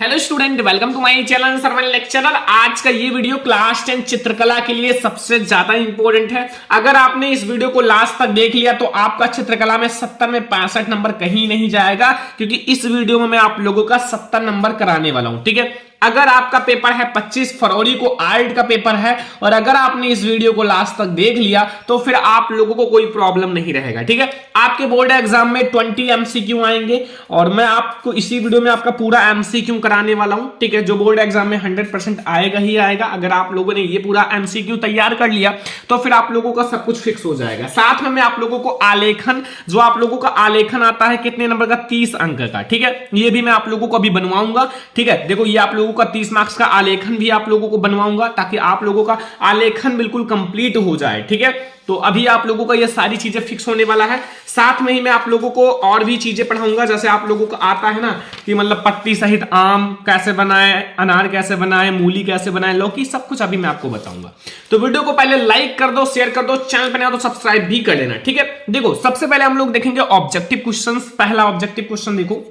Hello student, welcome to my channel Sarvan lecturer. आज का ये वीडियो क्लास 10 चित्रकला के लिए सबसे ज्यादा इंपॉर्टेंट है। अगर आपने इस वीडियो को लास्ट तक देख लिया तो आपका चित्रकला में 70 में 65 नंबर कहीं नहीं जाएगा, क्योंकि इस वीडियो में मैं आप लोगों का 70 नंबर कराने वाला हूं। ठीक है, अगर आपका पेपर है 25 फरवरी को, आर्ट का पेपर है, और अगर आपने इस वीडियो को लास्ट तक देख लिया तो फिर आप लोगों को कोई प्रॉब्लम नहीं रहेगा। ठीक है, आपके बोर्ड एग्जाम में 20 एमसीक्यू आएंगे और मैं आपको इसी वीडियो में आपका पूरा एमसीक्यू कराने वाला हूं। ठीक है, जो बोर्ड एग्जाम में 100% आएगा ही आएगा। अगर आप लोगों ने ये पूरा एमसीक्यू तैयार कर लिया तो फिर आप लोगों का सब कुछ फिक्स हो जाएगा। साथ में मैं आप लोगों को आलेखन, जो आप लोगों का आलेखन आता है कितने नंबर का, 30 अंक का। ठीक है, ये भी मैं आप लोगों को अभी बनवाऊंगा। ठीक है, देखो ये आप लोगों का 30 मार्क्स का आलेखन भी आप लोगों को बनवाऊंगा, ताकि आप लोगों का आलेखन बिल्कुल कंप्लीट हो जाए। ठीक है, तो अभी आप लोगों का ये सारी चीजें फिक्स होने वाला है। साथ में ही मैं आप लोगों को और भी चीजें पढ़ाऊंगा, जैसे आप लोगों को आता है ना कि मतलब पत्ती सहित आम कैसे बनाए, अनार कैसे बनाए, मूली कैसे बनाए, लौकी, सब कुछ अभी मैं आपको बताऊंगा। तो वीडियो को पहले लाइक कर दो, शेयर कर दो, चैनल पर नया तो सब्सक्राइब भी कर लेना। ठीक है, देखो सबसे पहले हम लोग देखेंगे ऑब्जेक्टिव क्वेश्चन। पहला ऑब्जेक्टिव क्वेश्चन देखो,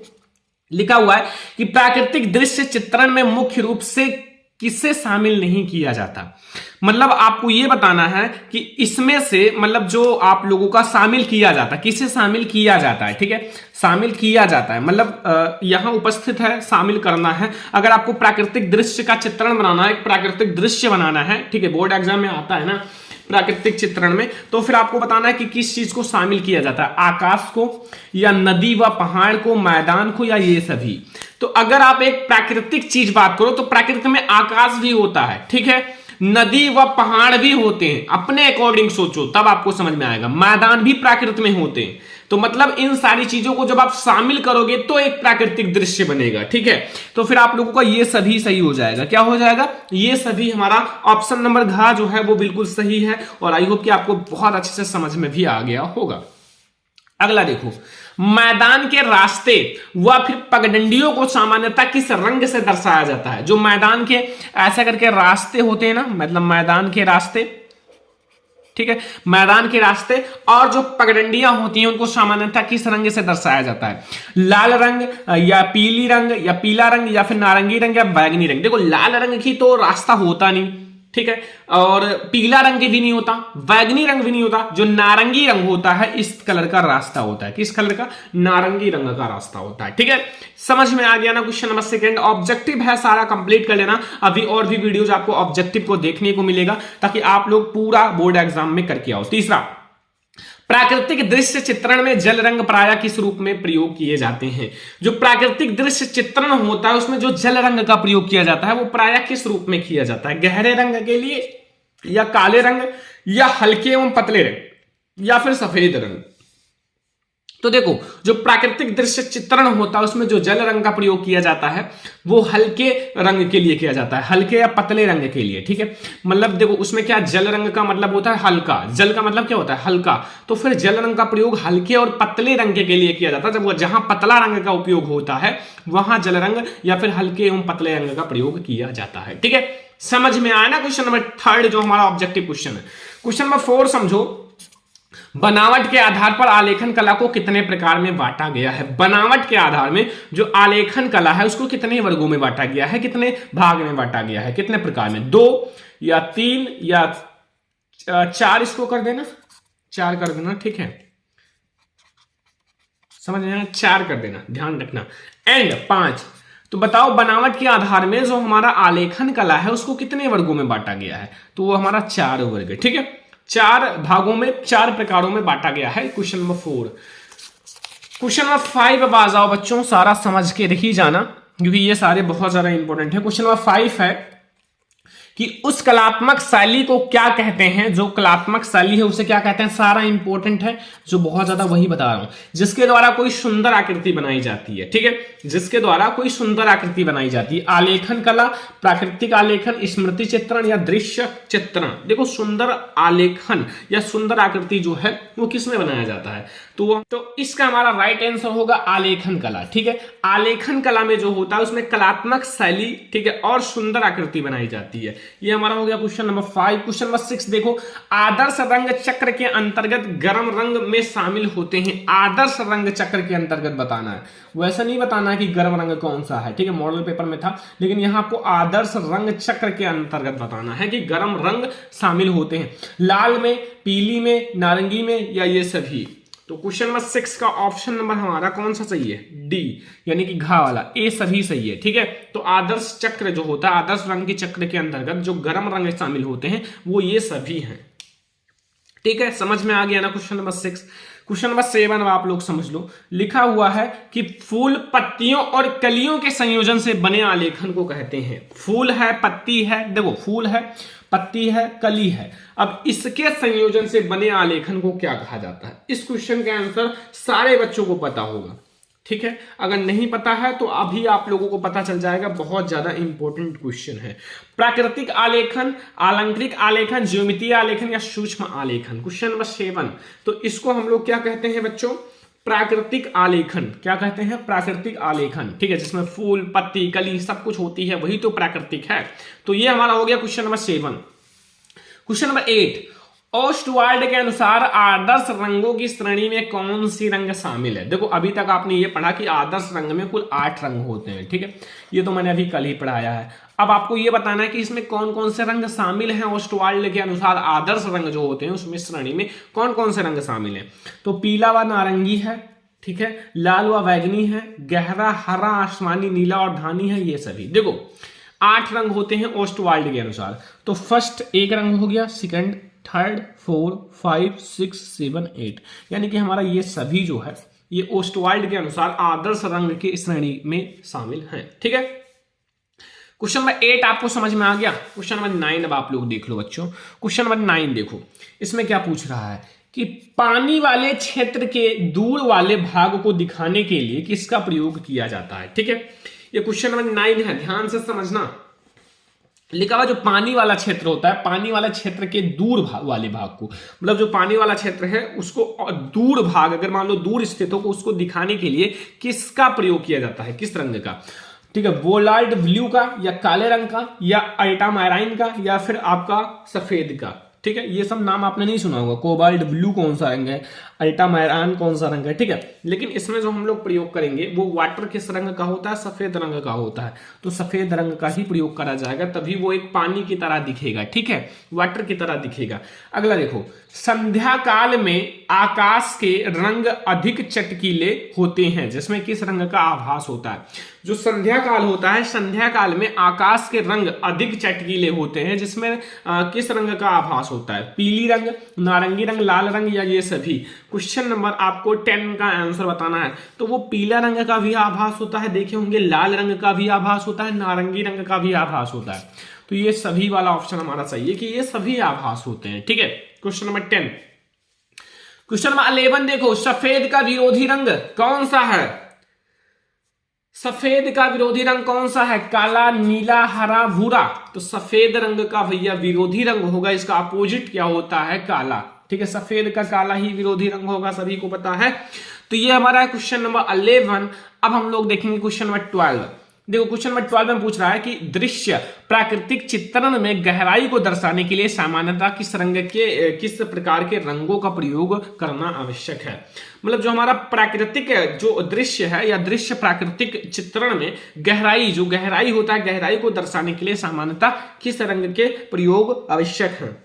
लिखा हुआ है कि प्राकृतिक दृश्य चित्रण में मुख्य रूप से किसे शामिल नहीं किया जाता। मतलब आपको यह बताना है कि इसमें से मतलब जो आप लोगों का शामिल किया जाता है, किसे शामिल किया जाता है। ठीक है, शामिल किया जाता है मतलब यहां उपस्थित है, शामिल करना है। अगर आपको प्राकृतिक दृश्य का चित्रण बनाना है, एक प्राकृतिक दृश्य बनाना है, ठीक है, बोर्ड एग्जाम में आता है ना प्राकृतिक चित्रण में, तो फिर आपको बताना है कि किस चीज को शामिल किया जाता है, आकाश को या नदी व पहाड़ को, मैदान को, या ये सभी। तो अगर आप एक प्राकृतिक चीज बात करो तो प्राकृतिक में आकाश भी होता है, ठीक है, नदी व पहाड़ भी होते हैं, अपने अकॉर्डिंग सोचो तब आपको समझ में आएगा। मैदान भी प्राकृतिक में होते हैं। तो मतलब इन सारी चीजों को जब आप शामिल करोगे तो एक प्राकृतिक दृश्य बनेगा। ठीक है, तो फिर आप लोगों का ये सभी सही हो जाएगा। क्या हो जाएगा? ये सभी हमारा ऑप्शन नंबर घ जो है वो बिल्कुल सही है, और आई होप कि आपको बहुत अच्छे से समझ में भी आ गया होगा। अगला देखो, मैदान के रास्ते व फिर पगडंडियों को सामान्यतः किस रंग से दर्शाया जाता है। जो मैदान के ऐसा करके रास्ते होते हैं ना, मतलब मैदान के रास्ते, ठीक है, मैदान के रास्ते और जो पगडंडियां होती हैं उनको सामान्यतः किस रंग से दर्शाया जाता है? लाल रंग या पीली रंग या पीला रंग या फिर नारंगी रंग या बैगनी रंग। देखो लाल रंग की तो रास्ता होता नहीं, ठीक है, और पीला रंग भी नहीं होता, बैगनी रंग भी नहीं होता। जो नारंगी रंग होता है इस कलर का रास्ता होता है। किस कलर का? नारंगी रंग का रास्ता होता है। ठीक है, समझ में आ गया ना? क्वेश्चन नंबर सेकंड ऑब्जेक्टिव है, सारा कंप्लीट कर लेना। अभी और भी वीडियोज आपको ऑब्जेक्टिव को देखने को मिलेगा, ताकि आप लोग पूरा बोर्ड एग्जाम में करके आओ। तीसरा, प्राकृतिक दृश्य चित्रण में जल रंग प्रायः किस रूप में प्रयोग किए जाते हैं। जो प्राकृतिक दृश्य चित्रण होता है उसमें जो जल रंग का प्रयोग किया जाता है वो प्रायः किस रूप में किया जाता है? गहरे रंग के लिए, या काले रंग, या हल्के एवं पतले रंग, या फिर सफेद रंग। तो देखो जो प्राकृतिक दृश्य चित्रण होता है उसमें जो जल रंग का प्रयोग किया जाता है वो हल्के रंग के लिए किया जाता है, हल्के या पतले रंग के लिए। ठीक है, मतलब देखो उसमें क्या, जल रंग का मतलब होता है हल्का, जल का मतलब क्या होता है? हल्का। तो फिर जल रंग का प्रयोग हल्के और पतले रंग के लिए किया जाता है। जब जहां पतला रंग का उपयोग होता है वहां जल रंग या फिर हल्के एवं पतले रंग का प्रयोग किया जाता है। ठीक है, समझ में आया ना? क्वेश्चन नंबर थर्ड जो हमारा ऑब्जेक्टिव क्वेश्चन है। क्वेश्चन नंबर 4 समझो, बनावट के आधार पर आलेखन कला को कितने प्रकार में बांटा गया है। बनावट के आधार में जो आलेखन कला है उसको कितने वर्गों में बांटा गया है, कितने भाग में बांटा गया है, कितने प्रकार में? 2 या 3 या 4, इसको कर देना, 4 कर देना। ठीक है, समझ में आया? 4 कर देना, ध्यान रखना। एंड 5, तो बताओ बनावट के आधार में जो हमारा आलेखन कला है उसको कितने वर्गों में बांटा गया है? तो वो हमारा 4 वर्ग है। ठीक है, 4 भागों में, 4 प्रकारों में बांटा गया है। Question number 4। क्वेश्चन नंबर 5 अब आ जाओ बच्चों, सारा समझ के ही जाना क्योंकि ये सारे बहुत ज्यादा इंपॉर्टेंट है। क्वेश्चन नंबर 5 है कि उस कलात्मक शैली को क्या कहते हैं। जो कलात्मक शैली है उसे क्या कहते हैं? सारा इंपॉर्टेंट है, जो बहुत ज्यादा वही बता रहा हूं। जिसके द्वारा कोई सुंदर आकृति बनाई जाती है। ठीक है, जिसके द्वारा कोई सुंदर आकृति बनाई जाती है। आलेखन कला, प्राकृतिक आलेखन, स्मृति चित्रण या दृश्य चित्रण। देखो सुंदर आलेखन या सुंदर आकृति जो है वो किसमें बनाया जाता है? तो इसका हमारा राइट आंसर होगा आलेखन कला। ठीक है, आलेखन कला में जो होता है उसमें कलात्मक शैली, ठीक है, और सुंदर आकृति बनाई जाती है। ये हमारा हो गया क्वेश्चन नंबर 5। क्वेश्चन नंबर 6 देखो, आदर्श रंग चक्र के अंतर्गत गर्म रंग में शामिल होते हैं। आदर्श रंग चक्र के अंतर्गत बताना है, वैसा नहीं बताना है कि गर्म रंग कौन सा है, ठीक है, मॉडल पेपर में था, लेकिन यहां आपको आदर्श रंग चक्र के अंतर्गत बताना है कि गर्म रंग शामिल होते हैं। लाल में, पीली में, नारंगी में, या ये सभी। तो क्वेश्चन नंबर 6 का ऑप्शन नंबर हमारा कौन सा सही है? डी, यानी कि घा वाला, ए सभी सही है, ठीक है। तो आदर्श चक्र जो होता है, आदर्श रंग के चक्र के अंतर्गत जो गर्म रंग शामिल होते हैं वो ये सभी हैं, ठीक है। समझ में आ गया ना क्वेश्चन नंबर 6। क्वेश्चन नंबर 7 अब आप लोग समझ लो, लिखा हुआ है कि फूल, पत्तियों और कलियों के संयोजन से बने आलेखन को कहते हैं। फूल है, पत्ती है, देखो फूल है, पत्ती है, कली है, अब इसके संयोजन से बने आलेखन को क्या कहा जाता है? इस क्वेश्चन का आंसर सारे बच्चों को पता होगा, ठीक है। अगर नहीं पता है तो अभी आप लोगों को पता चल जाएगा, बहुत ज्यादा इंपॉर्टेंट क्वेश्चन है। प्राकृतिक आलेखन, अलंकृत आलेखन, ज्योमितीय आलेखन या सूक्ष्म आलेखन, क्वेश्चन नंबर 7। तो इसको हम लोग क्या कहते हैं बच्चों? प्राकृतिक आलेखन। क्या कहते हैं? प्राकृतिक आलेखन, ठीक है, जिसमें फूल, पत्ती, कली सब कुछ होती है, वही तो प्राकृतिक है। तो ये हमारा हो गया question number 7। Question number 8, Ostwald के अनुसार आदर्श रंगों की श्रेणी में कौन सी रंग शामिल है? देखो अभी तक आपने ये पढ़ा कि आदर्श रंग में कुल 8 रंग होते हैं, ठीक है, ये तो मैंने अभी कल ही पढ़ाया है। अब आपको ये बताना है कि इसमें कौन कौन से रंग शामिल हैं। ओस्टवाल्ड के अनुसार आदर्श रंग जो होते हैं उसमें श्रेणी में कौन कौन से रंग शामिल हैं? तो पीला व नारंगी है, ठीक है, लाल व बैगनी है, गहरा हरा, आसमानी नीला और धानी है, ये सभी। देखो 8 रंग होते हैं ओस्टवाल्ड के अनुसार। तो फर्स्ट एक रंग हो गया, सेकंड, थर्ड, 4, 5, 6, 7, 8, यानी कि हमारा ये सभी जो है ये ओस्टवाल्ड के अनुसार आदर्श रंग की श्रेणी में शामिल हैं, ठीक है। क्वेश्चन नंबर 8 आपको समझ में आ गया। क्वेश्चन नंबर 9 अब आप लोग देख लो बच्चों। क्वेश्चन नंबर 9 देखो, इसमें क्या पूछ रहा है कि पानी वाले क्षेत्र के दूर वाले भाग को दिखाने के लिए किसका प्रयोग किया जाता है, ठीक है। ये क्वेश्चन नंबर 9 है, ध्यान से समझना। लिखा हुआ जो पानी वाला क्षेत्र होता है, पानी वाला क्षेत्र के दूर भाग वाले भाग को, मतलब जो पानी वाला क्षेत्र है उसको दूर भाग, अगर मान लो दूर स्थित हो, को उसको दिखाने के लिए किसका प्रयोग किया जाता है, किस रंग का, ठीक है। वोलार्ड ब्लू का, या काले रंग का, या अल्ट्रामाराइन का, या फिर आपका सफेद का, ठीक है। ये सब नाम आपने नहीं सुना होगा। कोबाल्ट ब्लू कौन सा रंग है, अल्ट्रामाराइन कौन सा रंग है, ठीक है। लेकिन इसमें जो हम लोग प्रयोग करेंगे वो वाटर किस रंग का होता है? सफेद रंग का होता है। तो सफेद रंग का ही प्रयोग करा जाएगा, तभी वो एक पानी की तरह दिखेगा, ठीक है, वाटर की तरह दिखेगा। अगला देखो, संध्या काल में आकाश के रंग अधिक चटकीले होते हैं, जिसमें किस रंग का आभास होता है? जो संध्या काल होता है, संध्या काल में आकाश के रंग अधिक चटकीले होते हैं, जिसमें किस रंग का आभास होता है? पीली रंग, नारंगी रंग, लाल रंग, या ये सभी। क्वेश्चन नंबर आपको 10 का आंसर बताना है। तो वो पीला रंग का भी आभास होता है, देखे होंगे, लाल रंग का भी आभास होता है, नारंगी रंग का भी आभास होता है। तो ये सभी वाला ऑप्शन हमारा सही है कि ये सभी आभास होते हैं, ठीक है। Question number 10। क्वेश्चन नंबर 11 देखो, सफेद का विरोधी रंग कौन सा है? सफेद का विरोधी रंग कौन सा है? काला, नीला, हरा, भूरा। तो सफेद रंग का भैया विरोधी रंग होगा, इसका अपोजिट क्या होता है? काला, ठीक है। सफेद का काला ही विरोधी रंग होगा, सभी को पता है। तो ये हमारा क्वेश्चन नंबर 11। अब हम लोग देखेंगे क्वेश्चन नंबर 12। देखो क्वेश्चन नंबर 12 में पूछ रहा है कि दृश्य प्राकृतिक चित्रण में गहराई को दर्शाने के लिए सामान्यतः किस प्रकार के रंगों का प्रयोग करना आवश्यक है। मतलब जो हमारा प्राकृतिक जो दृश्य है या दृश्य प्राकृतिक चित्रण में गहराई, जो गहराई होता है, गहराई को दर्शाने के लिए सामान्यतः किस रंग के प्रयोग आवश्यक है?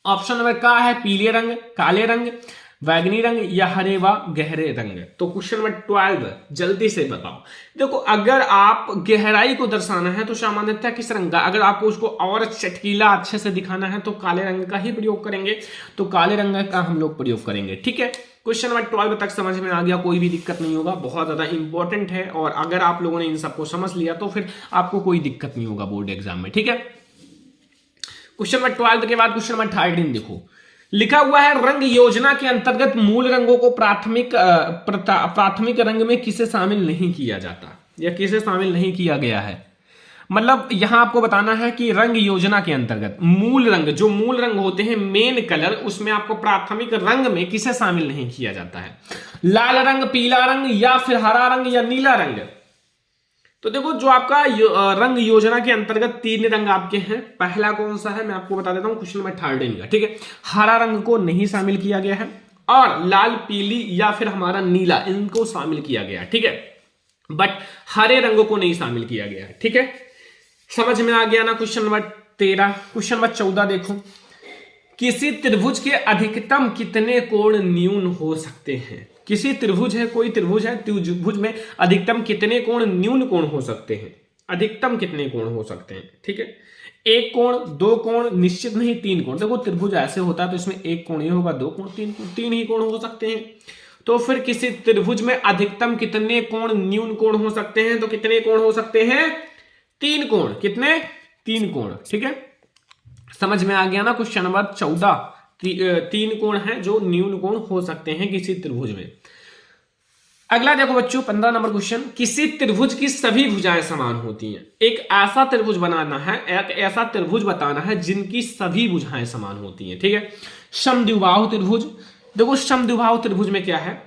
ऑप्शन नंबर का है पीले रंग, काले रंग, बैगनी रंग, या हरे व गहरे रंग। तो क्वेश्चन नंबर 12 जल्दी से बताओ। देखो अगर आप गहराई को दर्शाना है तो सामान्यतः किस रंग का, अगर आपको उसको और चटकीला अच्छे से दिखाना है तो काले रंग का ही प्रयोग करेंगे। तो काले रंग का हम लोग प्रयोग करेंगे, ठीक है। क्वेश्चन नंबर 12 तक समझ में आ गया, कोई भी दिक्कत नहीं होगा, बहुत ज्यादा इंपॉर्टेंट है। और अगर आप लोगों ने इन सबको समझ लिया तो फिर आपको कोई दिक्कत नहीं होगा बोर्ड एग्जाम में, ठीक है। क्वेश्चन नंबर 12 के बाद क्वेश्चन नंबर 13 देखो, लिखा हुआ है रंग योजना के अंतर्गत मूल रंगों को प्राथमिक रंग में किसे शामिल नहीं किया जाता या किसे शामिल नहीं किया गया है। मतलब यहां आपको बताना है कि रंग योजना के अंतर्गत मूल रंग, जो मूल रंग होते हैं मेन कलर, उसमें आपको प्राथमिक रंग में किसे शामिल नहीं किया जाता है। लाल रंग, पीला रंग, या फिर हरा रंग, या नीला रंग। तो देखो जो आपका रंग योजना के अंतर्गत 3 रंग आपके हैं। पहला कौन सा है मैं आपको बता देता हूं, क्वेश्चन नंबर 13 का, ठीक है। हरा रंग को नहीं शामिल किया गया है और लाल, पीली या फिर हमारा नीला, इनको शामिल किया गया है, ठीक है। बट हरे रंगों को नहीं शामिल किया गया है, ठीक है। समझ में आ गया ना क्वेश्चन नंबर 13। क्वेश्चन नंबर 14 देखो, किसी त्रिभुज के अधिकतम कितने कोण न्यून हो सकते हैं। किसी त्रिभुज है, कोई त्रिभुज है, त्रिभुज में अधिकतम कितने कोण न्यून कोण हो सकते हैं। अधिकतम कितने कोण हो सकते हैं, ठीक है। एक कोण, दो कोण, निश्चित नहीं 3 कोण। देखो त्रिभुज ऐसे होता है तो इसमें एक कोण ये होगा, दो कोण, तीन ही कोण हो सकते हैं। तो फिर किसी त्रिभुज में अधिकतम कितने कोण न्यून कोण हो सकते हैं, तो कितने कोण हो सकते हैं, 3 कोण। कितने, 3 कोण, ठीक है। समझ में आ गया ना क्वेश्चन नंबर 14। 3 कोण हैं जो न्यून कोण हो सकते हैं किसी त्रिभुज में। अगला देखो बच्चों 15 नंबर क्वेश्चन, किसी त्रिभुज की सभी भुजाएं समान होती हैं। एक ऐसा त्रिभुज बनाना है, एक ऐसा त्रिभुज बताना है जिनकी सभी भुजाएं समान होती हैं, ठीक है। समद्विबाहु त्रिभुज, देखो समद्विबाहु त्रिभुज में क्या है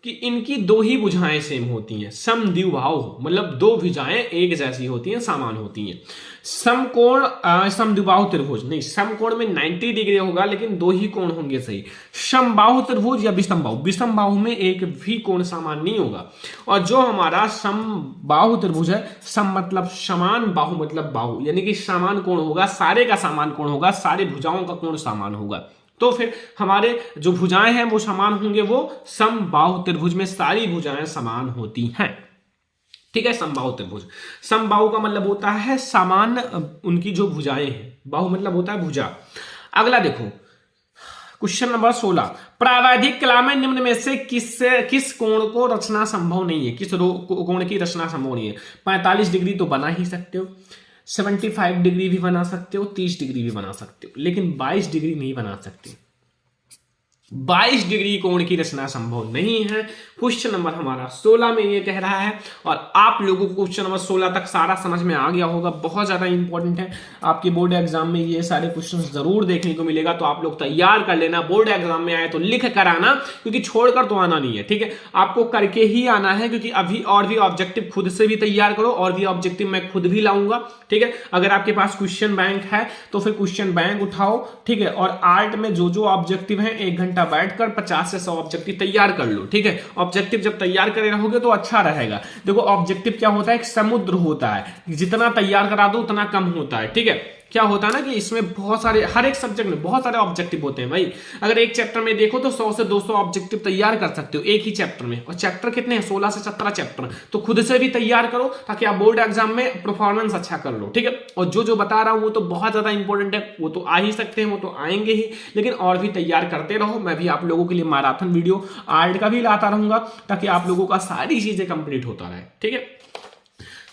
कि इनकी 2 ही भुजाएं सेम होती हैं। समद्विबाहु मतलब 2 भुजाएं एक जैसी होती हैं, समान होती हैं। समकोण, समद्विबाहु त्रिभुज नहीं, समकोण में 90 डिग्री होगा लेकिन 2 ही कोण होंगे सही। समबाहु त्रिभुज या विषमबाहु, विषमबाहु में एक भी कोण समान नहीं होगा। और जो हमारा समबाहु त्रिभुज है, सम मतलब समान, बाहु मतलब बाहु, यानी कि समान कोण होगा, सारे का समान कोण होगा, सारे भुजाओं का कोण समान होगा। तो फिर हमारे जो भुजाएं हैं वो समान होंगे, वो समबाहु त्रिभुज में सारी भुजाएं समान होती हैं, ठीक है। समबाहु त्रिभुज, समबाहु का मतलब होता है समान उनकी जो भुजाएं हैं, बाहु मतलब होता है भुजा। अगला देखो क्वेश्चन नंबर 16, प्रावैधिक कला में निम्न में से किस कोण को रचना संभव नहीं है। किस कोण की रचना संभव नहीं है। 45 डिग्री तो बना ही सकते हो, 75 डिग्री भी बना सकते हो, 30 डिग्री भी बना सकते हो, लेकिन 22 डिग्री नहीं बना सकते। 22 डिग्री कोण की रचना संभव नहीं है। क्वेश्चन नंबर हमारा 16 में ये कह रहा है और आप लोगों को क्वेश्चन नंबर 16 तक सारा समझ में आ गया होगा। बहुत ज्यादा इंपॉर्टेंट है, आपके बोर्ड एग्जाम में ये सारे क्वेश्चन जरूर देखने को मिलेगा, तो आप लोग तैयार कर लेना। बोर्ड एग्जाम में आए तो लिख कर आना, क्योंकि छोड़कर तो आना नहीं है, ठीक है। आपको करके ही आना है, क्योंकि अभी और भी ऑब्जेक्टिव खुद से भी तैयार करो, और भी ऑब्जेक्टिव मैं खुद भी लाऊंगा, ठीक है। अगर आपके पास क्वेश्चन बैंक है तो फिर क्वेश्चन बैंक उठाओ, ठीक है। और आर्ट में जो जो ऑब्जेक्टिव है 1 घंटा बैठकर 50 से 100 ऑब्जेक्टिव तैयार कर लो, ठीक है। ऑब्जेक्टिव जब तैयार करे रहोगे तो अच्छा रहेगा। देखो ऑब्जेक्टिव क्या होता है, एक समुद्र होता है, जितना तैयार करा दो उतना कम होता है, ठीक है। क्या होता है ना कि इसमें बहुत सारे, हर एक सब्जेक्ट में बहुत सारे ऑब्जेक्टिव होते हैं भाई। अगर एक चैप्टर में देखो तो 100 से 200 ऑब्जेक्टिव तैयार कर सकते हो एक ही चैप्टर में, और चैप्टर कितने हैं, 16 से 17 चैप्टर। तो खुद से भी तैयार करो ताकि आप बोर्ड एग्जाम में परफॉर्मेंस अच्छा कर लो, ठीक है। और जो जो बता रहा हूं वो तो बहुत ज्यादा इंपॉर्टेंट है, वो तो आ ही सकते हैं, वो तो आएंगे ही, लेकिन और भी तैयार करते रहो। मैं भी आप लोगों के लिए मैराथन वीडियो आर्ट का भी लाता रहूंगा ताकि आप लोगों का सारी चीजें कंप्लीट होता रहे, ठीक है।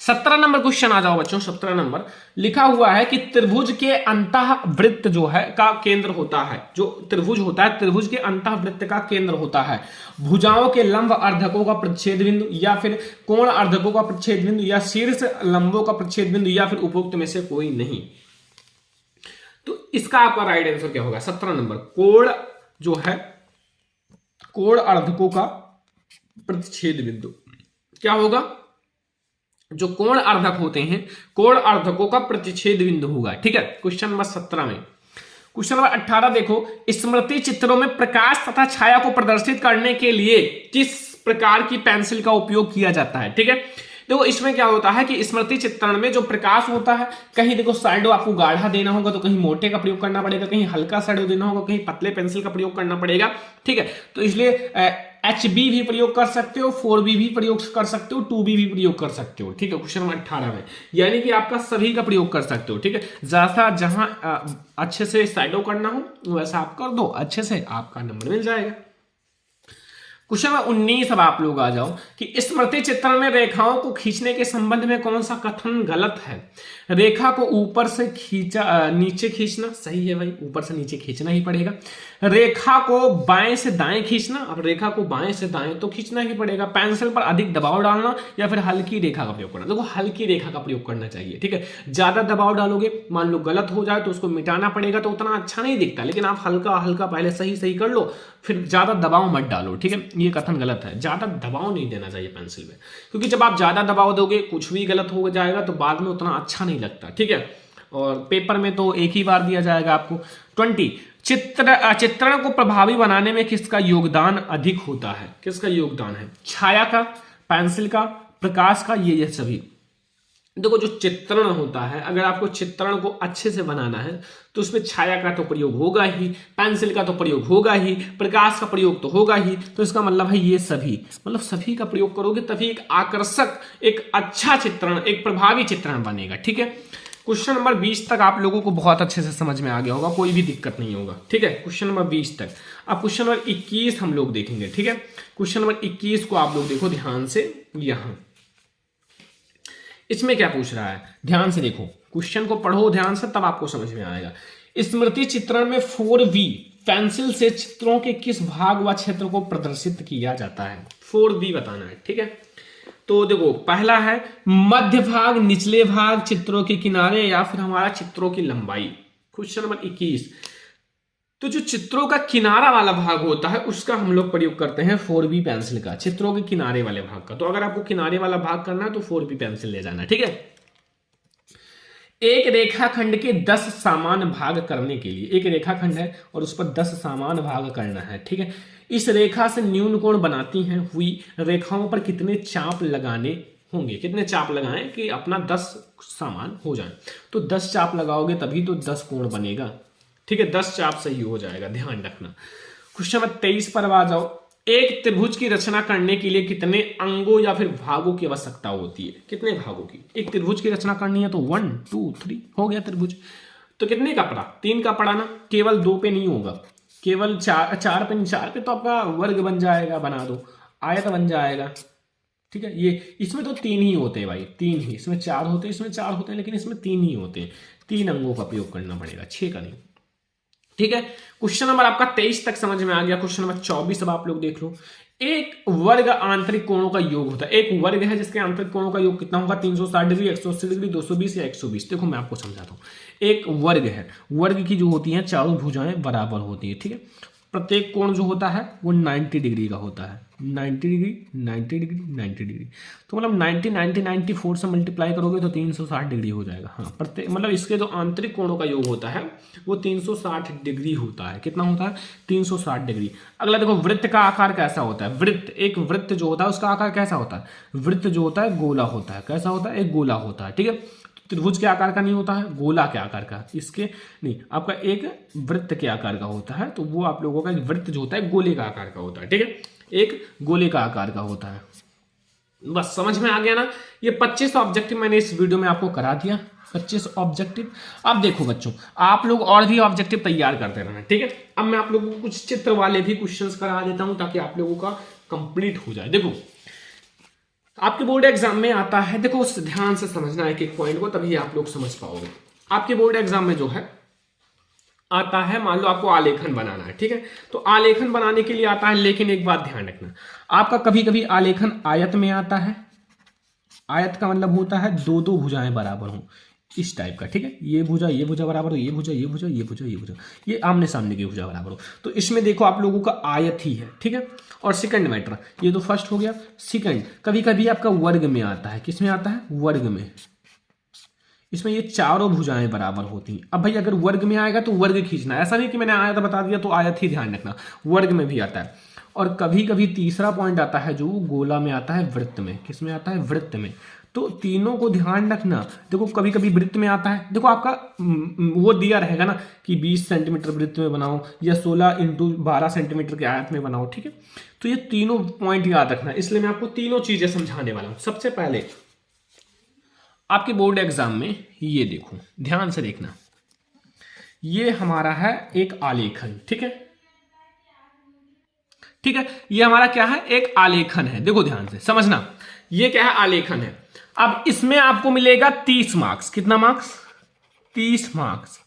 17 नंबर क्वेश्चन आ जाओ बच्चों। 17 नंबर लिखा हुआ है कि त्रिभुज के अंतःवृत्त जो है का केंद्र होता है। जो त्रिभुज होता है, त्रिभुज के अंतःवृत्त का केंद्र होता है भुजाओं के लंब अर्धकों का प्रच्छेद बिंदु, या फिर कोण अर्धकों का प्रच्छेद बिंदु, या शीर्ष लंबों का प्रच्छेद बिंदु, या फिर उपरोक्त में से कोई नहीं। तो इसका आपका राइट आंसर क्या होगा। 17 नंबर कोण जो है, कोण अर्धकों का प्रतिच्छेद बिंदु क्या होगा। जो कोण अर्धक होते हैं, कोण अर्धकों का प्रतिच्छेद बिंदु होगा, ठीक है। क्वेश्चन नंबर 17 में क्वेश्चन नंबर 18 देखो, स्मृति चित्रों में प्रकाश तथा छाया को प्रदर्शित करने के लिए किस प्रकार की पेंसिल का उपयोग किया जाता है, ठीक है। देखो इसमें क्या होता है कि स्मृति चित्रण में जो प्रकाश होता है, कहीं देखो शैडो आपको गाढ़ा देना होगा तो कहीं मोटे का प्रयोग करना पड़ेगा, कहीं हल्का शैडो देना होगा, कहीं पतले पेंसिल का प्रयोग करना पड़ेगा, ठीक है। तो इसलिए HB भी प्रयोग कर सकते हो, 4B भी प्रयोग कर सकते हो, 2B भी प्रयोग कर सकते हो, ठीक है। क्वेश्चन नंबर 18 में यानी कि आपका सभी का प्रयोग कर सकते हो, ठीक है। जैसा जहां अच्छे से शैडो करना हो वैसा आप कर दो, अच्छे से आपका नंबर मिल जाएगा। क्वेश्चन नंबर 19 अब आप लोग आ जाओ कि स्मृति चित्रण में रेखाओं को खींचने के संबंध में कौन सा कथन गलत है। रेखा को ऊपर से नीचे खींचना सही है भाई, ऊपर से नीचे खींचना ही पड़ेगा। रेखा को बाएं से दाएं खींचना, अब रेखा को बाएं से दाएं तो खींचना ही पड़ेगा। पेंसिल पर अधिक दबाव डालना या फिर हल्की रेखा का प्रयोग करना। देखो हल्की रेखा का प्रयोग करना चाहिए, ठीक है। ज्यादा दबाव डालोगे मान लो गलत हो जाए तो उसको मिटाना पड़ेगा, तो उतना अच्छा नहीं दिखता, लेकिन आप हल्का हल्का पहले सही सही कर लो, फिर ज्यादा दबाव मत डालो, ठीक है। ये कथन गलत है। ज्यादा दबाव नहीं देना चाहिए पेंसिल में, क्योंकि जब आप ज्यादा दबाव दोगे कुछ भी गलत हो जाएगा तो बाद में उतना अच्छा नहीं लगता, ठीक है। और पेपर में तो एक ही बार दिया जाएगा आपको। 20 चित्रण को प्रभावी बनाने में किसका योगदान अधिक होता है? किसका योगदान है? छाया का, पेंसिल का, प्रकाश का, ये सभी। देखो जो चित्रण होता है, अगर आपको चित्रण को अच्छे से बनाना है तो उसमें छाया का तो प्रयोग होगा ही, पेंसिल का तो प्रयोग होगा ही, प्रकाश का प्रयोग तो होगा ही। तो इसका मतलब है ये सभी, मतलब सभी का प्रयोग करोगे तभी एक आकर्षक, एक अच्छा चित्रण, एक प्रभावी चित्रण बनेगा, ठीक है। क्वेश्चन नंबर 20 तक आप लोगों को बहुत अच्छे से समझ में आ गया होगा, कोई भी दिक्कत नहीं होगा, ठीक है। क्वेश्चन नंबर 20 तक। अब क्वेश्चन नंबर 21 हम लोग देखेंगे, ठीक है। क्वेश्चन नंबर 21 को आप लोग देखो ध्यान से। यहां इसमें क्या पूछ रहा है, ध्यान से देखो, क्वेश्चन को पढ़ो ध्यान से, तब आपको समझ में आएगा। स्मृति चित्रण में 4V पेंसिल से चित्रों के किस भाग व क्षेत्र को प्रदर्शित किया जाता है? 4V बताना है, ठीक है। तो देखो पहला है मध्य भाग, निचले भाग, चित्रों के किनारे, या फिर हमारा चित्रों की लंबाई। Question number 21। तो जो चित्रों का किनारा वाला भाग होता है उसका हम लोग प्रयोग करते हैं 4B पेंसिल का, चित्रों के किनारे वाले भाग का। तो अगर आपको किनारे वाला भाग करना है तो 4B पेंसिल ले जाना, ठीक है। एक रेखाखंड के 10 समान भाग करने के लिए, एक रेखाखंड है और उस पर 10 समान भाग करना है, ठीक है। इस रेखा से न्यून कोण बनाती हैं हुई रेखाओं पर कितने चाप लगाने होंगे? कितने चाप लगाएं कि अपना 10 समान हो जाए? तो 10 चाप लगाओगे तभी तो 10 कोण बनेगा, ठीक है। 10 चाप सही हो जाएगा, ध्यान रखना। क्वेश्चन नंबर 23 पर आ जाओ। एक त्रिभुज की रचना करने के लिए कितने अंगों या फिर भागों की आवश्यकता होती है? कितने भागों की? एक त्रिभुज की रचना करनी है तो 1 2 3 हो गया त्रिभुज। तो कितने का पड़ा? 3 का पड़ा ना, केवल 2 पे नहीं होगा, केवल 4 पे नहीं, 4 पे तो आपका वर्ग बन जाएगा, बना दो, आयत बन जाएगा, ठीक है। ये इसमें तो 3 ही होते हैं भाई, 3 ही। इसमें 4 होते हैं, इसमें 4 होते हैं, लेकिन इसमें 3 ही होते हैं। 3 अंगों का प्रयोग करना पड़ेगा, 6 का नहीं, ठीक है। क्वेश्चन नंबर आपका 23 तक समझ में आ गया। क्वेश्चन नंबर 24 अब आप लोग देख लो। एक वर्ग आंतरिक कोणों का योग होता है। एक वर्ग है जिसके आंतरिक कोणों का योग कितना होगा? 360 डिग्री, 180 डिग्री, 220 या 120। देखो मैं आपको समझाता हूँ। एक वर्ग है, वर्ग की जो होती है चारों भुजाएं बराबर होती है, ठीक है। प्रत्येक कोण जो होता है वो 90 डिग्री का होता है, 90 डिग्री, 90 डिग्री, 90 डिग्री। तो मतलब 90 90 94 से मल्टीप्लाई करोगे तो 360 डिग्री हो जाएगा। हाँ, प्रत्येक मतलब इसके जो आंतरिक कोणों का योग होता है वो 360 डिग्री होता है। कितना होता है? 360 डिग्री। अगला देखो, वृत्त का आकार कैसा होता है? वृत्त, एक वृत्त जो होता है उसका आकार कैसा होता है? वृत्त जो होता है गोला होता है। कैसा होता है? एक गोला होता है, ठीक है। त्रिभुज के आकार का नहीं होता है, गोला के आकार का, इसके नहीं, आपका एक वृत्त के आकार का होता है। तो वो आप लोगों का वृत्त जो होता है गोले का आकार का होता है, ठीक है। एक गोले का आकार का होता है। बस समझ में आ गया ना। ये 25 ऑब्जेक्टिव मैंने इस वीडियो में आपको करा दिया, 25 ऑब्जेक्टिव। अब देखो बच्चों, आप लोग और भी ऑब्जेक्टिव तैयार करते रहना, ठीक है। अब मैं आप लोगों को कुछ चित्र वाले भी क्वेश्चंस करा देता हूं ताकि आप लोगों का कंप्लीट हो जाए। देखो आपके बोर्ड एग्जाम में आता है, देखो उस ध्यान से समझना है एक पॉइंट को, तभी आप लोग समझ पाओगे। आपके बोर्ड एग्जाम में जो है आता है, मान लो आपको आलेखन बनाना है, ठीक है। तो आलेखन बनाने के लिए आता है, लेकिन एक बात ध्यान रखना, आपका कभी कभी आलेखन आयत में आता है। आयत का मतलब होता है दो दो भुजाएं बराबर हों, इस टाइप का, ठीक है। ये भुजा बराबर हो, ये भुजा, ये भुजा, ये भुजा, ये भुजा, ये आमने सामने की भुजा बराबर हो। तो इसमें देखो आप लोगों का आयत ही है, ठीक है। और सेकंड मैटर, ये तो फर्स्ट हो गया। सेकंड, कभी कभी आपका वर्ग में आता है। किस में आता है? वर्ग में। इसमें ये चारों भुजाएं बराबर होती हैं। अब भाई अगर वर्ग में आएगा तो वर्ग खींचना, ऐसा नहीं कि मैंने आयत बता दिया तो आयत ही ध्यान रखना, वर्ग में भी आता है। और कभी कभी तीसरा पॉइंट आता है जो गोला में आता है, वृत्त में। किस में आता है? वृत्त में। तो तीनों को ध्यान रखना। देखो कभी कभी वृत्त में आता है, देखो आपका वो दिया रहेगा ना कि 20 सेंटीमीटर वृत्त में बनाओ या 16 × 12 सेंटीमीटर के आयत में बनाओ, ठीक है। तो ये तीनों पॉइंट याद रखना, इसलिए मैं आपको तीनों चीजें समझाने वाला हूं। सबसे पहले आपके बोर्ड एग्जाम में ये देखो, ध्यान से देखना, ये हमारा है एक आलेखन, ठीक है, ठीक है। ये हमारा क्या है? एक आलेखन है। देखो ध्यान से समझना, ये क्या है? आलेखन है। अब इसमें आपको मिलेगा 30 मार्क्स। कितना मार्क्स? 30 मार्क्स।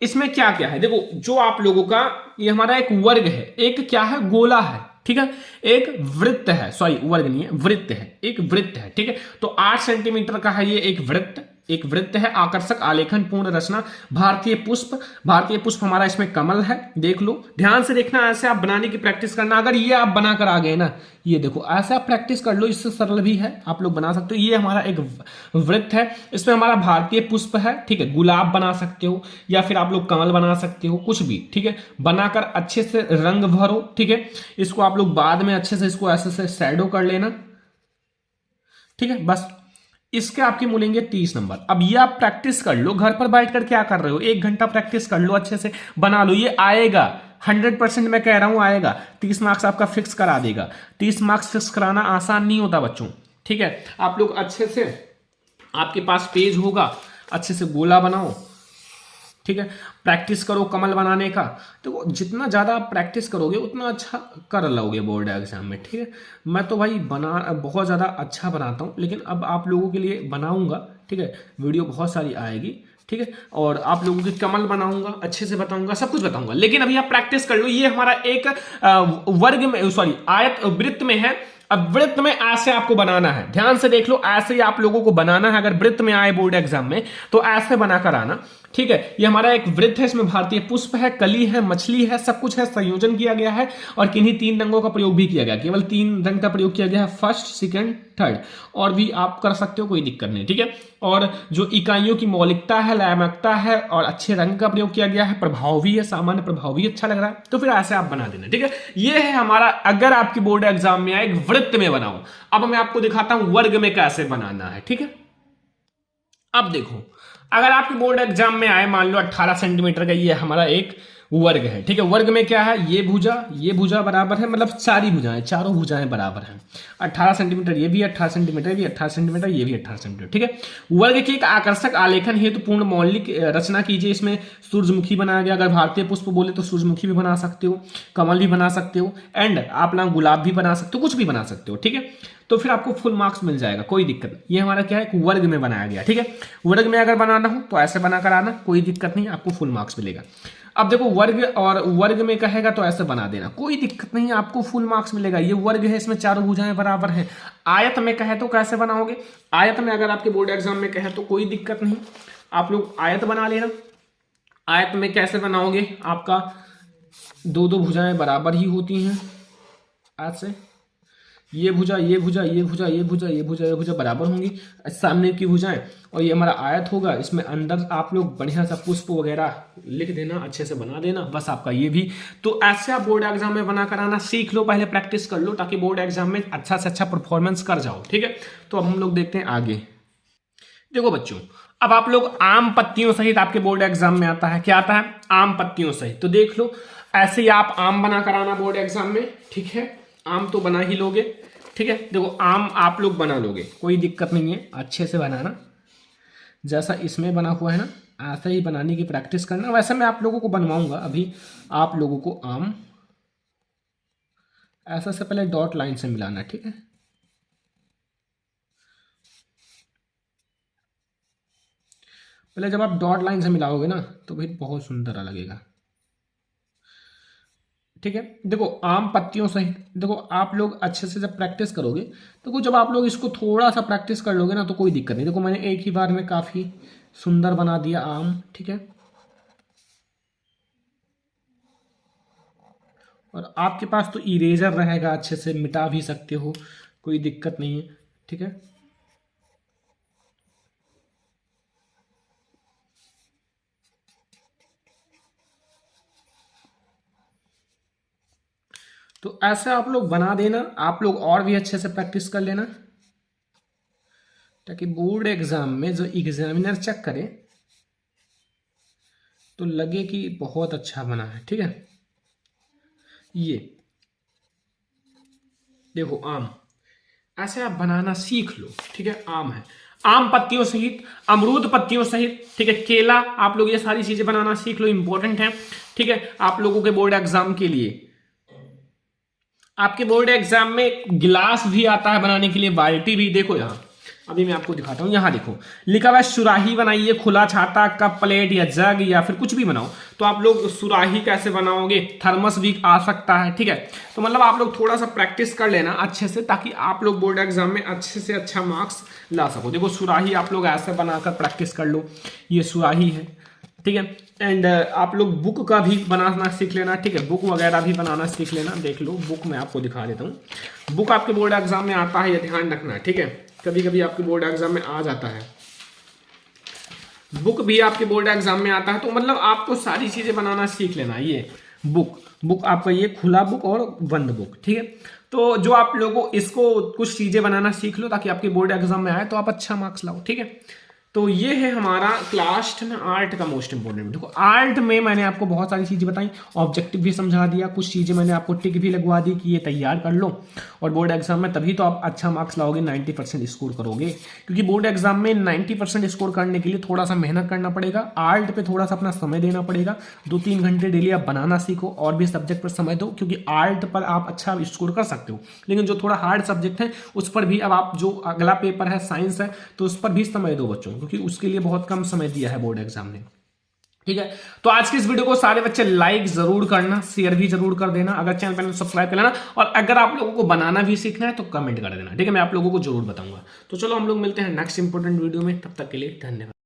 इसमें क्या क्या है? देखो जो आप लोगों का, ये हमारा एक वर्ग है, एक क्या है? गोला है, ठीक है। एक वृत्त है, सॉरी वर्ग नहीं है, वृत्त है, एक वृत्त है, ठीक है। तो 8 सेंटीमीटर का है ये एक वृत्त, एक वृत्त है, आकर्षक आलेखन पूर्ण रचना, भारतीय पुष्प हमारा इसमें कमल है। देख लो, ध्यान से देखना, ऐसे आप बनाने की प्रैक्टिस करना। अगर ये आप बनाकर आ गए ना, ये देखो ऐसे आप प्रैक्टिस कर लो, इससे सरल भी है, आप लोग बना सकते हो। ये हमारा एक वृत्त है, इसमें हमारा भारतीय पुष्प है, ठीक है। गुलाब बना सकते हो या फिर आप लोग कमल बना सकते हो, कुछ भी, ठीक है। बनाकर अच्छे से रंग भरो, ठीक है। इसको आप लोग बाद में अच्छे से इसको ऐसे से शैडो कर लेना, ठीक है। बस इसके आपके मिलेंगे 30 नंबर। अब ये आप प्रैक्टिस कर लो, घर पर बैठकर क्या कर रहे हो, 1 घंटा प्रैक्टिस कर लो, अच्छे से बना लो, ये आएगा 100%, मैं कह रहा हूं आएगा। 30 मार्क्स आपका फिक्स करा देगा। 30 मार्क्स फिक्स कराना आसान नहीं होता बच्चों, ठीक है। आप लोग अच्छे से, आपके पास पेज होगा, अच्छे से गोला बनाओ, ठीक है। प्रैक्टिस करो कमल बनाने का। तो जितना ज़्यादा आप प्रैक्टिस करोगे उतना अच्छा कर लोगे बोर्ड एग्जाम में, ठीक है। मैं तो भाई बहुत ज़्यादा अच्छा बनाता हूँ, लेकिन अब आप लोगों के लिए बनाऊंगा, ठीक है। वीडियो बहुत सारी आएगी, ठीक है। और आप लोगों के कमल बनाऊंगा, अच्छे से बताऊंगा, सब कुछ बताऊंगा। लेकिन अभी आप प्रैक्टिस कर लो। ये हमारा एक वर्ग में, सॉरी, आयत वृत्त में है। अब वृत्त में ऐसे आपको बनाना है, ध्यान से देख लो, ऐसे ही आप लोगों को बनाना है। अगर वृत्त में आए बोर्ड एग्जाम में तो ऐसे बनाकर आना, ठीक है। ये हमारा एक वृत्त है, इसमें भारतीय पुष्प है, कली है, मछली है, सब कुछ है, संयोजन किया गया है और किन्हीं 3 रंगों का प्रयोग भी किया गया, केवल 3 रंग का प्रयोग किया गया है, फर्स्ट, सेकंड, थर्ड, और भी आप कर सकते हो, कोई दिक्कत नहीं, ठीक है। और जो इकाइयों की मौलिकता है, लयमकता है और अच्छे रंग का प्रयोग किया गया है, प्रभाव भी है, सामान्य प्रभाव भी अच्छा लग रहा है, तो फिर ऐसे आप बना देना, ठीक है। ये है हमारा, अगर आपकी बोर्ड एग्जाम में आए वृत्त में बनाओ। अब मैं आपको दिखाता हूं वर्ग में कैसे बनाना है, ठीक है। अब देखो, अगर आपके बोर्ड एग्जाम में आए, मान लो 18 सेंटीमीटर का ये हमारा एक वर्ग है, ठीक है। वर्ग में क्या है, ये भुजा बराबर है, मतलब सारी भुजाएं, चारों भुजाएं बराबर हैं। 18 सेंटीमीटर, ये भी 18 सेंटीमीटर, ये 18 सेंटीमीटर, ये भी 18 सेंटीमीटर, ठीक है। वर्ग की एक आकर्षक आलेखन हेतु पूर्ण मौलिक रचना कीजिए। इसमें सूरजमुखी बनाया गया, अगर भारतीय पुष्प बोले तो सूरजमुखी भी बना सकते हो, कमल भी बना सकते हो, एंड आप ना गुलाब भी बना सकते हो, कुछ भी बना सकते हो, ठीक है। तो फिर आपको फुल मार्क्स मिल जाएगा, कोई दिक्कत नहीं। ये हमारा क्या है, एक वर्ग में बनाया गया, ठीक है। वर्ग में अगर बनाना हो तो ऐसे बनाकर आना, कोई दिक्कत नहीं, आपको फुल मार्क्स मिलेगा। अब देखो, वर्ग और वर्ग में कहेगा तो ऐसे बना देना, कोई दिक्कत नहीं, आपको फुल मार्क्स मिलेगा। ये वर्ग है, इसमें चारों भुजाएं बराबर हैं। आयत में कहे तो कैसे बनाओगे, आयत में अगर आपके बोर्ड एग्जाम में कहे तो कोई दिक्कत नहीं, आप लोग आयत बना लेना। आयत में कैसे बनाओगे, आपका 2 भुजाएं बराबर ही होती हैं, ऐसे ये भुजा, ये भुजा, ये भुजा, ये भुजा, ये भुजा, ये भुजा बराबर होंगी, सामने की भुजाएं, और ये हमारा आयत होगा। इसमें अंदर आप लोग बढ़िया सा पुष्प वगैरह लिख देना, अच्छे से बना देना, बस आपका ये भी। तो ऐसे आप बोर्ड एग्जाम में बना कर आना, सीख लो, पहले प्रैक्टिस कर लो, ताकि बोर्ड एग्जाम में अच्छा से अच्छा परफॉर्मेंस कर जाओ, ठीक है। तो अब हम लोग देखते हैं आगे। देखो बच्चों, अब आप लोग आम पत्तियों सहित, आपके बोर्ड एग्जाम में आता है, क्या आता है, आम पत्तियों सहित। तो देख लो, ऐसे ही आप आम बना कर आना बोर्ड एग्जाम में, ठीक है। आम तो बना ही लोगे, ठीक है। देखो, आम आप लोग बना लोगे, कोई दिक्कत नहीं है, अच्छे से बनाना, जैसा इसमें बना हुआ है ना, ऐसे ही बनाने की प्रैक्टिस करना। वैसे मैं आप लोगों को बनवाऊंगा अभी, आप लोगों को आम ऐसा से पहले डॉट लाइन से मिलाना, ठीक है। पहले जब आप डॉट लाइन से मिलाओगे ना तो भाई बहुत सुंदर लगेगा, ठीक है। देखो, आम पत्तियों सहित, देखो आप लोग अच्छे से जब प्रैक्टिस करोगे, देखो जब आप लोग इसको थोड़ा सा प्रैक्टिस कर लोगे ना तो कोई दिक्कत नहीं। देखो, मैंने एक ही बार में काफी सुंदर बना दिया आम, ठीक है। और आपके पास तो इरेजर रहेगा, अच्छे से मिटा भी सकते हो, कोई दिक्कत नहीं है, ठीक है। तो ऐसे आप लोग बना देना, आप लोग और भी अच्छे से प्रैक्टिस कर लेना, ताकि बोर्ड एग्जाम में जो एग्जामिनर चेक करे तो लगे कि बहुत अच्छा बना है, ठीक है। ये देखो, आम ऐसे आप बनाना सीख लो, ठीक है। आम है, आम पत्तियों सहित, अमरूद पत्तियों सहित, ठीक है। केला, आप लोग ये सारी चीजें बनाना सीख लो, इंपॉर्टेंट है, ठीक है। आप लोगों के बोर्ड एग्जाम के लिए, आपके बोर्ड एग्जाम में गिलास भी आता है बनाने के लिए, बाल्टी भी। देखो यहाँ अभी मैं आपको दिखाता हूँ। यहाँ देखो लिखा हुआ है सुराही बनाइए, खुला छाता, कप, प्लेट या जग या फिर कुछ भी बनाओ। तो आप लोग सुराही कैसे बनाओगे, थर्मस भी आ सकता है, ठीक है। तो मतलब आप लोग थोड़ा सा प्रैक्टिस कर लेना अच्छे से, ताकि आप लोग बोर्ड एग्जाम में अच्छे से अच्छा मार्क्स ला सको। देखो सुराही आप लोग ऐसे बनाकर प्रैक्टिस कर लो, ये सुराही है, ठीक है। एंड आप लोग बुक का भी बनाना सीख लेना, ठीक है। बुक वगैरह भी बनाना सीख लेना। देख लो बुक मैं आपको दिखा देता हूँ। बुक आपके बोर्ड एग्जाम में आता है, ये ध्यान रखना है, ठीक है। कभी कभी आपके बोर्ड एग्जाम में आ जाता है, बुक भी आपके बोर्ड एग्जाम में आता है। तो मतलब आपको सारी चीजें बनाना सीख लेना। ये बुक आपका ये खुला बुक और बंद बुक, ठीक है। तो जो आप लोगों इसको कुछ चीजें बनाना सीख लो, ताकि आपके बोर्ड एग्जाम में आए तो आप अच्छा मार्क्स लाओ, ठीक है। तो ये है हमारा क्लास 10 आर्ट का मोस्ट इंपोर्टेंट। देखो आर्ट में मैंने आपको बहुत सारी चीजें बताई, ऑब्जेक्टिव भी समझा दिया, कुछ चीजें मैंने आपको टिक भी लगवा दी कि ये तैयार कर लो, और बोर्ड एग्जाम में तभी तो आप अच्छा मार्क्स लाओगे, 90% स्कोर करोगे। क्योंकि बोर्ड एग्जाम में 90% स्कोर करने के लिए थोड़ा सा मेहनत करना पड़ेगा, आर्ट पे थोड़ा सा अपना समय देना पड़ेगा, 2-3 घंटे डेली आप बनाना सीखो, और भी सब्जेक्ट पर समय दो, क्योंकि आर्ट पर आप अच्छा स्कोर कर सकते हो। लेकिन जो थोड़ा हार्ड सब्जेक्ट है उस पर भी, अब आप जो अगला पेपर है साइंस है, तो उस पर भी समय दो बच्चों, क्योंकि उसके लिए बहुत कम समय दिया है बोर्ड एग्जाम ने, ठीक है। तो आज की इस वीडियो को सारे बच्चे लाइक जरूर करना, शेयर भी जरूर कर देना, अगर चैनल पर सब्सक्राइब कर लेना, और अगर आप लोगों को बनाना भी सीखना है तो कमेंट कर देना, ठीक है। मैं आप लोगों को जरूर बताऊंगा। तो चलो हम लोग मिलते हैं नेक्स्ट इंपॉर्टेंट वीडियो में, तब तक के लिए धन्यवाद।